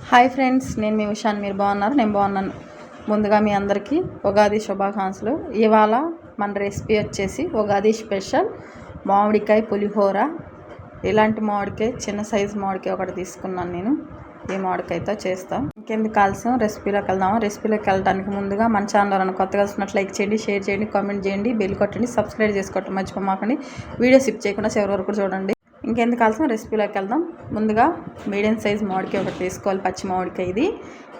Hi friends, నేను మీ ఉషాన్. మీరు బాగున్నారు? నేను బాగున్నాను. ముందుగా మీ అందరికీ ఉగాది శుభాకాంక్షలు. ఇవాళ మన రెసిపీ వచ్చేసి ఉగాది స్పెషల్ మామిడికాయ పులిహోర. ఇలాంటి మామిడికాయ, చిన్న సైజు మామిడికాయ ఒకటి తీసుకున్నాను నేను. ఈ మామిడికాయతో చేస్తాం. ఇంకెందుకు ఆలస్యం, రెసిపీలోకి వెళ్దాము. రెసిపీలోకి వెళ్ళడానికి ముందుగా మన ఛానల్ కొత్తగా వస్తున్నట్లు లైక్ చేయండి, షేర్ చేయండి, కామెంట్ చేయండి, బెల్ కొట్టండి, సబ్స్క్రైబ్ చేసుకోవటం మర్చిపోమాకండి. వీడియో స్కిప్ చేయకుండా చివరి వరకు చూడండి. ఇంకెందుకు ఆలస్యం, రెసిపీలోకి వెళ్దాం. ముందుగా మీడియం సైజ్ మామిడికాయ ఒకటి తీసుకోవాలి, పచ్చి మామిడికాయ ఇది.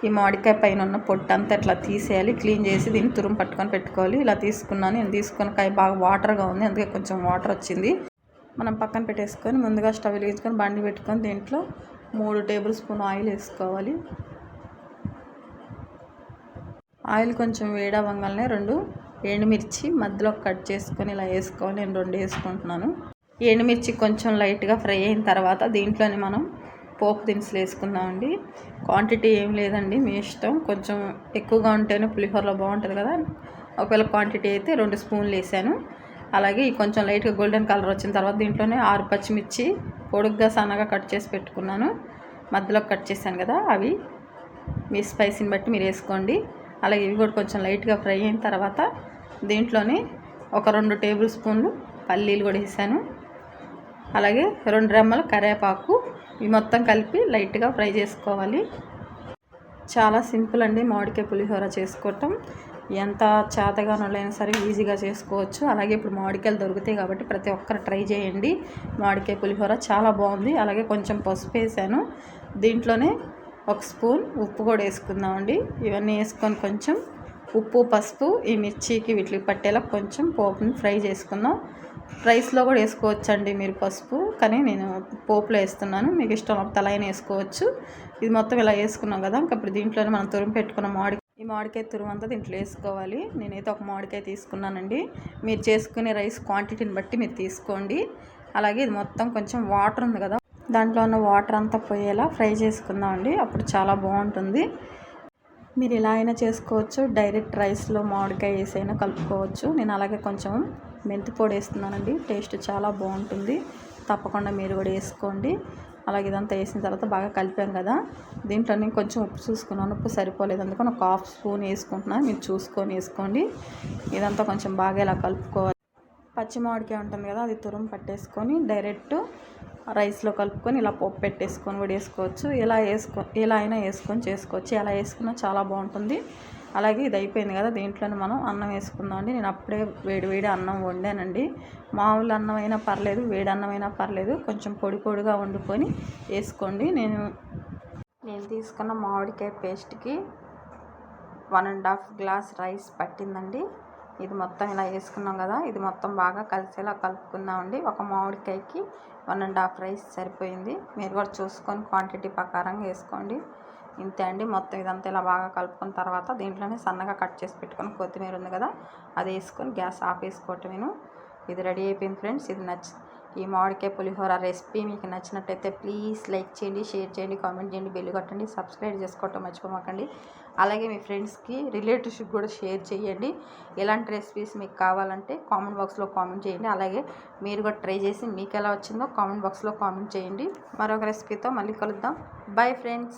ఈ మామిడికాయ పైన ఉన్న పొట్టు అంతా ఇట్లా తీసేయాలి, క్లీన్ చేసి దీన్ని తురుము పట్టుకొని పెట్టుకోవాలి. ఇలా తీసుకున్నాను. నేను తీసుకున్న కాయ బాగా వాటర్గా ఉంది, అందుకే కొంచెం వాటర్ వచ్చింది. మనం పక్కన పెట్టేసుకొని ముందుగా స్టవ్ వెలిగించుకొని బండి పెట్టుకొని దీంట్లో 3 టేబుల్ స్పూన్ ఆయిల్ వేసుకోవాలి. ఆయిల్ కొంచెం వేడవ్వగానే 2 ఎండుమిర్చి మధ్యలో కట్ చేసుకొని ఇలా వేసుకోవాలి. నేను 2 వేసుకుంటున్నాను. ఎండుమిర్చి కొంచెం లైట్గా ఫ్రై అయిన తర్వాత దీంట్లోనే మనం పోపు దినుసులు వేసుకుందామండి. క్వాంటిటీ ఏం లేదండి, మీ ఇష్టం. కొంచెం ఎక్కువగా ఉంటేనే పులిహోరలో బాగుంటుంది కదా. ఒకవేళ క్వాంటిటీ అయితే 2 స్పూన్లు వేసాను. అలాగే కొంచెం లైట్గా గోల్డెన్ కలర్ వచ్చిన తర్వాత దీంట్లోనే 6 పచ్చిమిర్చి పొడుగ్గా సన్నగా కట్ చేసి పెట్టుకున్నాను. మధ్యలో కట్ చేశాను కదా, అవి మీ స్పైసీని బట్టి మీరు వేసుకోండి. అలాగే ఇవి కూడా కొంచెం లైట్గా ఫ్రై అయిన తర్వాత దీంట్లోనే ఒక 2 టేబుల్ స్పూన్లు పల్లీలు కూడా వేసాను. అలాగే 2 రెమ్మల కరివేపాకు. ఇవి మొత్తం కలిపి లైట్గా ఫ్రై చేసుకోవాలి. చాలా సింపుల్ అండి మామిడికాయ పులిహోర చేసుకోవటం. ఎంత చేతగానోళ్ళైనా సరే ఈజీగా చేసుకోవచ్చు. అలాగే ఇప్పుడు మామిడికాయలు దొరుకుతాయి కాబట్టి ప్రతి ఒక్కరు ట్రై చేయండి. మామిడికాయ పులిహోర చాలా బాగుంది. అలాగే కొంచెం పసుపు వేసాను. దీంట్లోనే 1 స్పూన్ ఉప్పు కూడా వేసుకుందామండి. ఇవన్నీ వేసుకొని కొంచెం ఉప్పు, పసుపు ఈ మిర్చికి వీటికి పట్టేలా కొంచెం పోపుని ఫ్రై చేసుకుందాం. రైస్లో కూడా వేసుకోవచ్చండి మీరు పసుపు, కానీ నేను పోపులో వేస్తున్నాను. మీకు ఇష్టం తలైన వేసుకోవచ్చు. ఇది మొత్తం ఇలా వేసుకున్నాం కదా. ఇప్పుడు దీంట్లోనే మనం తురుము పెట్టుకున్న ఈ మామిడికాయ తురుము అంతా దీంట్లో వేసుకోవాలి. నేనైతే ఒక మామిడికాయ తీసుకున్నానండి. మీరు చేసుకునే రైస్ క్వాంటిటీని బట్టి మీరు తీసుకోండి. అలాగే ఇది మొత్తం కొంచెం వాటర్ ఉంది కదా, దాంట్లో ఉన్న వాటర్ అంతా పోయేలా ఫ్రై చేసుకుందామండి. అప్పుడు చాలా బాగుంటుంది. మీరు ఇలా అయినా చేసుకోవచ్చు, డైరెక్ట్ రైస్లో మామిడికాయ వేసైనా కలుపుకోవచ్చు. నేను అలాగే కొంచెం మెంతి పొడి వేస్తున్నానండి, టేస్ట్ చాలా బాగుంటుంది. తప్పకుండా మీరు కూడా వేసుకోండి. అలాగే ఇదంతా వేసిన తర్వాత బాగా కలిపాం కదా, దీంట్లో నేను కొంచెం ఉప్పు చూసుకున్నాను. ఉప్పు సరిపోలేదు, అందుకని ఒక 1/2 స్పూన్ వేసుకుంటున్నాను. మీరు చూసుకొని వేసుకోండి. ఇదంతా కొంచెం బాగా ఇలా కలుపుకోవాలి. పచ్చి మామిడికాయ ఉంటుంది కదా, అది తురుము పట్టేసుకొని డైరెక్ట్ రైస్లో కలుపుకొని ఇలా పోపు పెట్టేసుకొని కూడా వేసుకోవచ్చు. ఇలా అయినా వేసుకొని చేసుకోవచ్చు. ఎలా వేసుకున్నా చాలా బాగుంటుంది. అలాగే ఇది అయిపోయింది కదా, దీంట్లోనే మనం అన్నం వేసుకుందామండి. నేను అప్పుడే వేడి అన్నం వండానండి. మామూలు అన్నం అయినా పర్లేదు, వేడి అన్నం అయినా పర్లేదు, కొంచెం పొడి పొడిగా వండుకొని వేసుకోండి. నేను తీసుకున్న మామిడికాయ పేస్ట్కి 1.5 గ్లాస్ రైస్ పట్టిందండి. ఇది మొత్తం ఇలా వేసుకున్నాం కదా, ఇది మొత్తం బాగా కలిసేలా కలుపుకుందామండి. ఒక మామిడికాయకి 1.5 రైస్ సరిపోయింది. మీరు కూడా చూసుకొని క్వాంటిటీ ప్రకారంగా వేసుకోండి. ఇంతే అండి. మొత్తం ఇదంతా ఇలా బాగా కలుపుకున్న తర్వాత దీంట్లోనే సన్నగా కట్ చేసి పెట్టుకొని కొత్తిమీర ఉంది కదా, అది వేసుకొని గ్యాస్ ఆఫ్ వేసుకోవటమేను. ఇది రెడీ అయిపోయింది ఫ్రెండ్స్. ఈ మామిడికాయ పులిహోర రెసిపీ మీకు నచ్చినట్టయితే ప్లీజ్ లైక్ చేయండి, షేర్ చేయండి, కామెంట్ చేయండి, బెల్ కొట్టండి, సబ్స్క్రైబ్ చేసుకోవటం మర్చిపోమాకండి. అలాగే మీ ఫ్రెండ్స్కి, రిలేటివ్స్కి కూడా షేర్ చేయండి. ఎలాంటి రెసిపీస్ మీకు కావాలంటే కామెంట్ బాక్స్లో కామెంట్ చేయండి. అలాగే మీరు కూడా ట్రై చేసి మీకు ఎలా వచ్చిందో కామెంట్ బాక్స్లో కామెంట్ చేయండి. మరొక రెసిపీతో మళ్ళీ కలుద్దాం. Bye friends.